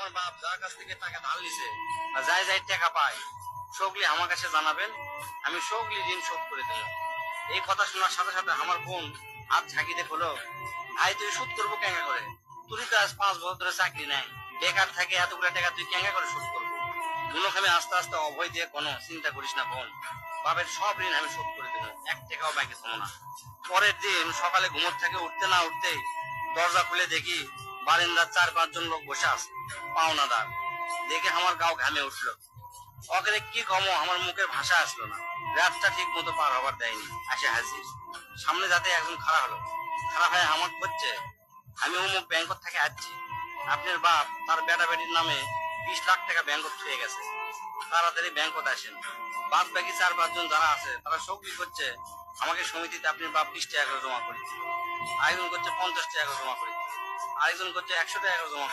আমার বাপ যার কাছ থেকে টাকা ধার নিছে বা যাই যাই টাকা পায় সবগুলি আমার কাছে জানাবেন, আমি সবগুলি ঋণ শোধ করে দেবো। এই কথা শোনার সাথে সাথে আমার বোন হাত ঝাঁকিতে হলো, ভাই তুই শোধ করবো কেঙ্গা করে? তুই তো আজ 5 বছর ধরে চাকরি নাই, বেকার থাকে, এতগুলো টাকা তুই কেঙ্গা করে শোধ করবো? গুলোকে আমি আস্তে আস্তে অভয় দিয়ে কোনো চিন্তা করিস না বোন, বাপের সব ঋণ আমি শোধ করে দেবো, 1 টাকাও ব্যাংকে থামো না। পরের দিন সকালে ঘুমোর থেকে উঠতে না উঠতেই দরজা খুলে দেখি বারান্দার 4-5 জন লোক বসে আছে, পাওনাদার। দেখে আমার গাও ঘামে উঠলো। ওকে কি কমো, আমার মুখের ভাষা আসলো না। রাতটা ঠিক মতো পার হবার দেয়নি, আসে হাজির। সামনে যাতে একজন খাড়া হলো, খাড়া হয়ে আমার করছে, আমি অমুক ব্যাংক থেকে আসছি, আপনার বাপ তার বেটা বেটির নামে 20 লাখ টাকা ব্যাংকত ছুঁয়ে গেছে, তাড়াতাড়ি ব্যাংকত আসেন। বাদ বাকি 4-5 জন যারা আছে তারা সব কি করছে, আমাকে সমিতিতে আপনার বাপ 20 টাকা করে জমা করে, আরেকজন করছে 50 টাকা করে জমা করে, আরেকজন করছে 100 টাকা করে জমা